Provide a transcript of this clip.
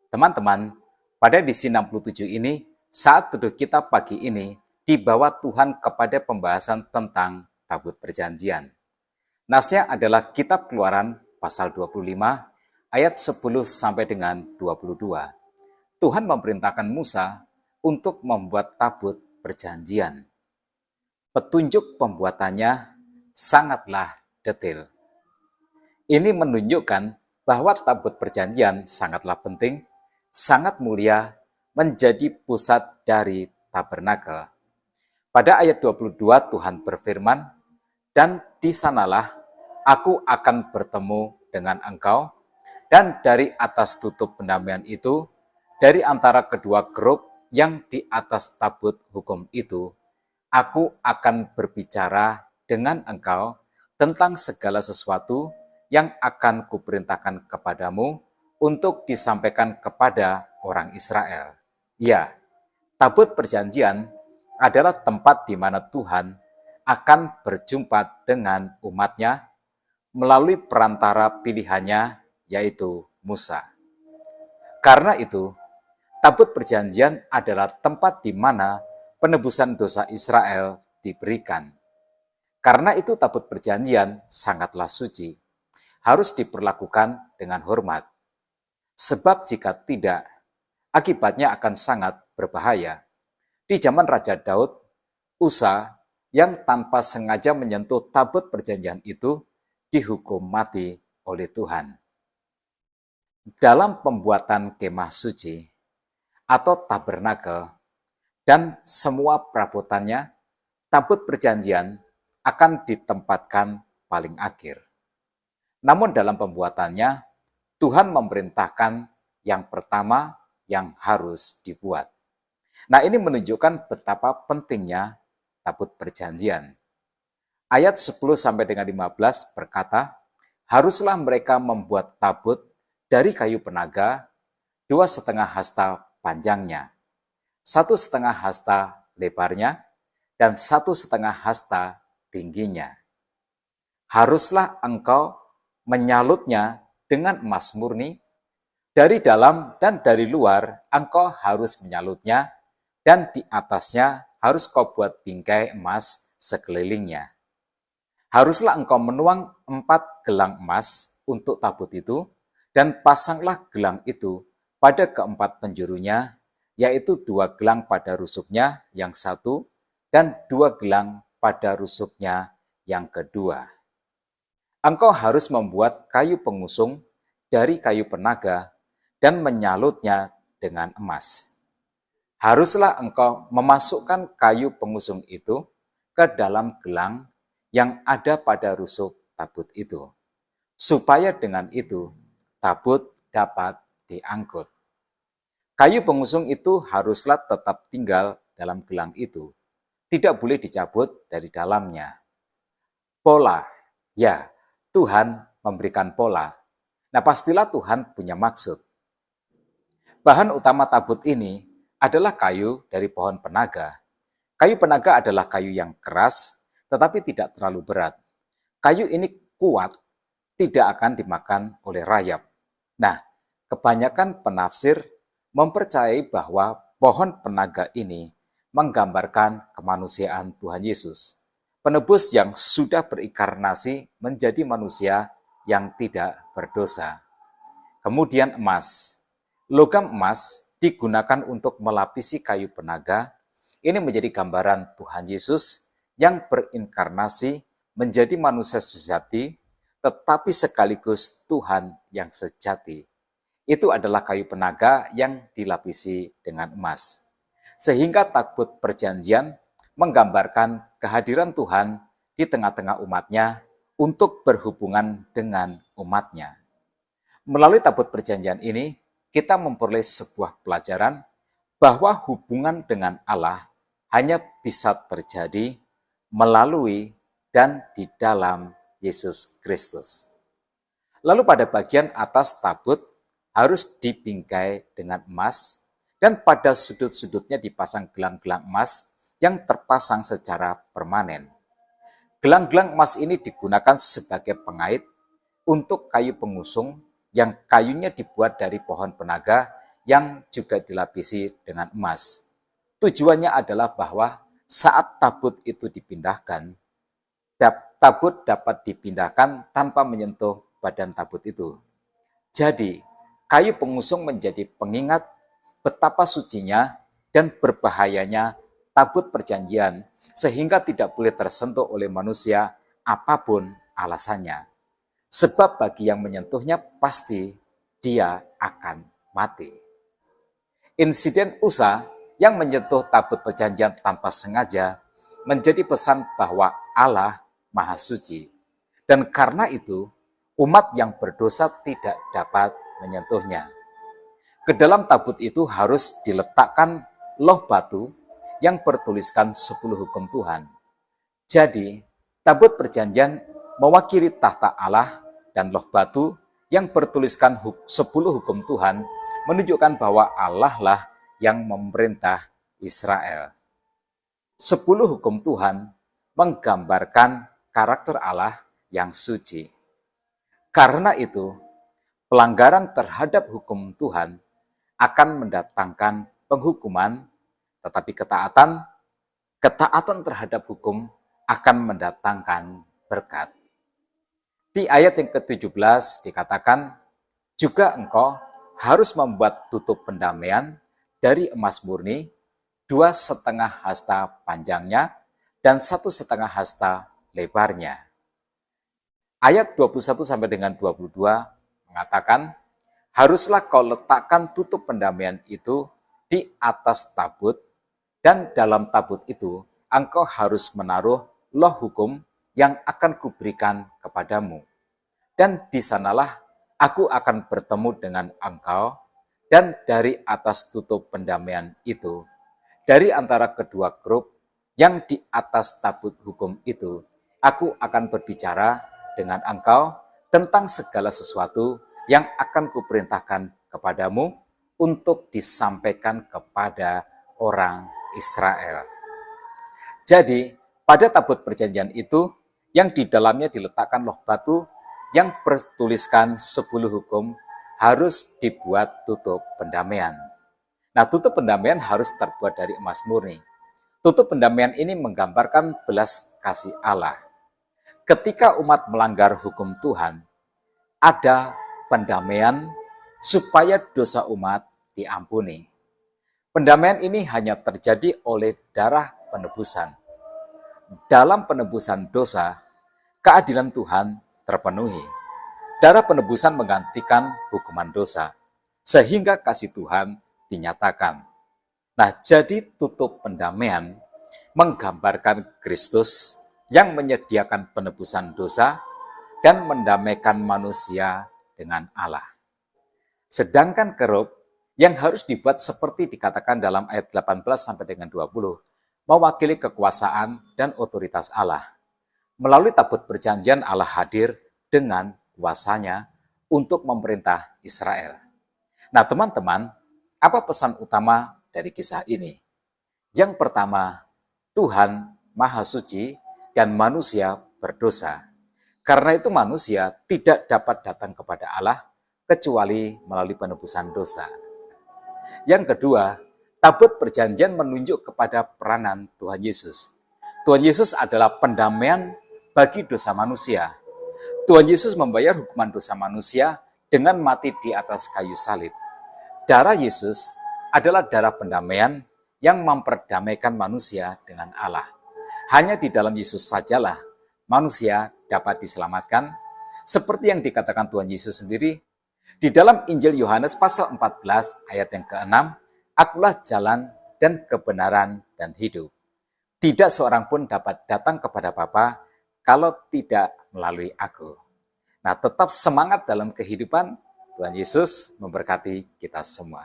Teman-teman, pada edisi 67 ini, saat teduh kita pagi ini, dibawa Tuhan kepada pembahasan tentang tabut perjanjian. Nasnya adalah Kitab Keluaran pasal 25 ayat 10 sampai dengan 22. Tuhan memerintahkan Musa untuk membuat tabut perjanjian. Petunjuk pembuatannya sangatlah detail. Ini menunjukkan bahwa tabut perjanjian sangatlah penting, sangat mulia, menjadi pusat dari tabernakel. Pada ayat 22 Tuhan berfirman, "Dan di sanalah aku akan bertemu dengan engkau, dan dari atas tutup pendamaian itu, dari antara kedua grup yang di atas tabut hukum itu, aku akan berbicara dengan engkau tentang segala sesuatu yang akan kuperintahkan kepadamu untuk disampaikan kepada orang Israel." Ya, tabut perjanjian adalah tempat di mana Tuhan akan berjumpa dengan umatnya melalui perantara pilihannya, yaitu Musa. Karena itu, tabut perjanjian adalah tempat di mana penebusan dosa Israel diberikan. Karena itu tabut perjanjian sangatlah suci, harus diperlakukan dengan hormat. Sebab jika tidak, akibatnya akan sangat berbahaya. Di zaman Raja Daud, Usa yang tanpa sengaja menyentuh tabut perjanjian itu dihukum mati oleh Tuhan. Dalam pembuatan kemah suci atau tabernakel dan semua perabotannya, tabut perjanjian akan ditempatkan paling akhir. Namun dalam pembuatannya, Tuhan memerintahkan yang pertama yang harus dibuat. Nah, ini menunjukkan betapa pentingnya tabut perjanjian. Ayat 10 sampai dengan 15 berkata, "Haruslah mereka membuat tabut dari kayu penaga, 2,5 hasta panjangnya, 1,5 hasta lebarnya, dan 1,5 hasta tingginya. Haruslah engkau menyalutnya dengan emas murni, dari dalam dan dari luar engkau harus menyalutnya, dan di atasnya harus kau buat bingkai emas sekelilingnya. Haruslah engkau menuang 4 gelang emas untuk tabut itu, dan pasanglah gelang itu pada keempat penjurunya, yaitu 2 gelang pada rusuknya yang satu, dan 2 gelang pada rusuknya yang kedua. Engkau harus membuat kayu pengusung dari kayu penaga dan menyalutnya dengan emas. Haruslah engkau memasukkan kayu pengusung itu ke dalam gelang yang ada pada rusuk tabut itu, supaya dengan itu tabut dapat diangkut. Kayu pengusung itu haruslah tetap tinggal dalam gelang itu, tidak boleh dicabut dari dalamnya. Pola, ya, Tuhan memberikan pola. Nah, pastilah Tuhan punya maksud. Bahan utama tabut ini adalah kayu dari pohon penaga. Kayu penaga adalah kayu yang keras, tetapi tidak terlalu berat. Kayu ini kuat, tidak akan dimakan oleh rayap. Nah, kebanyakan penafsir mempercayai bahwa pohon penaga ini menggambarkan kemanusiaan Tuhan Yesus, penebus yang sudah berinkarnasi menjadi manusia yang tidak berdosa. Kemudian emas. Logam emas digunakan untuk melapisi kayu penaga. Ini menjadi gambaran Tuhan Yesus yang berinkarnasi menjadi manusia sejati, tetapi sekaligus Tuhan yang sejati. Itu adalah kayu penaga yang dilapisi dengan emas. Sehingga tabut perjanjian menggambarkan kehadiran Tuhan di tengah-tengah umatnya untuk berhubungan dengan umatnya. Melalui tabut perjanjian ini, kita memperoleh sebuah pelajaran bahwa hubungan dengan Allah hanya bisa terjadi melalui dan di dalam Yesus Kristus. Lalu pada bagian atas tabut harus dibingkai dengan emas, dan pada sudut-sudutnya dipasang gelang-gelang emas yang terpasang secara permanen. Gelang-gelang emas ini digunakan sebagai pengait untuk kayu pengusung yang kayunya dibuat dari pohon penaga yang juga dilapisi dengan emas. Tujuannya adalah bahwa saat tabut itu dipindahkan, tabut dapat dipindahkan tanpa menyentuh badan tabut itu. Jadi, kayu pengusung menjadi pengingat betapa sucinya dan berbahayanya tabut perjanjian, sehingga tidak boleh tersentuh oleh manusia apapun alasannya. Sebab bagi yang menyentuhnya pasti dia akan mati. Insiden Usa yang menyentuh tabut perjanjian tanpa sengaja menjadi pesan bahwa Allah Maha Suci. Dan karena itu, umat yang berdosa tidak dapat menyentuhnya. Ke dalam tabut itu harus diletakkan loh batu yang bertuliskan 10 hukum Tuhan. Jadi, tabut perjanjian mewakili tahta Allah dan loh batu yang bertuliskan 10 hukum Tuhan menunjukkan bahwa Allah lah yang memerintah Israel. 10 hukum Tuhan menggambarkan karakter Allah yang suci. Karena itu, pelanggaran terhadap hukum Tuhan akan mendatangkan penghukuman, tetapi ketaatan terhadap hukum akan mendatangkan berkat. Di ayat yang ke-17 dikatakan, juga engkau harus membuat tutup pendamaian dari emas murni, 2,5 hasta panjangnya, dan 1,5 hasta lebarnya. Ayat 21 sampai dengan 22 mengatakan, haruslah kau letakkan tutup pendamaian itu di atas tabut, dan dalam tabut itu engkau harus menaruh loh hukum yang akan kuberikan kepadamu. Dan di sanalah aku akan bertemu dengan engkau, dan dari atas tutup pendamaian itu, dari antara kedua grup yang di atas tabut hukum itu, aku akan berbicara dengan engkau tentang segala sesuatu yang akan kuperintahkan kepadamu untuk disampaikan kepada orang Israel. Jadi, pada tabut perjanjian itu, yang di dalamnya diletakkan loh batu yang bertuliskan 10 hukum, harus dibuat tutup pendamaian. Nah, tutup pendamaian harus terbuat dari emas murni. Tutup pendamaian ini menggambarkan belas kasih Allah. Ketika umat melanggar hukum Tuhan, ada pendamaian supaya dosa umat diampuni. Pendamaian ini hanya terjadi oleh darah penebusan. Dalam penebusan dosa, keadilan Tuhan terpenuhi. Darah penebusan menggantikan hukuman dosa, sehingga kasih Tuhan dinyatakan. Nah, jadi tutup pendamaian menggambarkan Kristus yang menyediakan penebusan dosa dan mendamaikan manusia dengan Allah. Sedangkan kerup yang harus dibuat seperti dikatakan dalam ayat 18 sampai dengan 20, mewakili kekuasaan dan otoritas Allah. Melalui tabut perjanjian Allah hadir dengan kuasanya untuk memerintah Israel. Nah, teman-teman, apa pesan utama dari kisah ini? Yang pertama, Tuhan Maha Suci dan manusia berdosa. Karena itu manusia tidak dapat datang kepada Allah kecuali melalui penebusan dosa. Yang kedua, tabut perjanjian menunjuk kepada peranan Tuhan Yesus. Tuhan Yesus adalah pendamaian bagi dosa manusia. Tuhan Yesus membayar hukuman dosa manusia dengan mati di atas kayu salib. Darah Yesus adalah darah pendamaian yang memperdamaikan manusia dengan Allah. Hanya di dalam Yesus sajalah manusia dapat diselamatkan, seperti yang dikatakan Tuhan Yesus sendiri di dalam Injil Yohanes pasal 14 ayat yang ke-6, akulah jalan dan kebenaran dan hidup. Tidak seorang pun dapat datang kepada Bapa kalau tidak melalui aku. Nah, tetap semangat dalam kehidupan. Tuhan Yesus memberkati kita semua.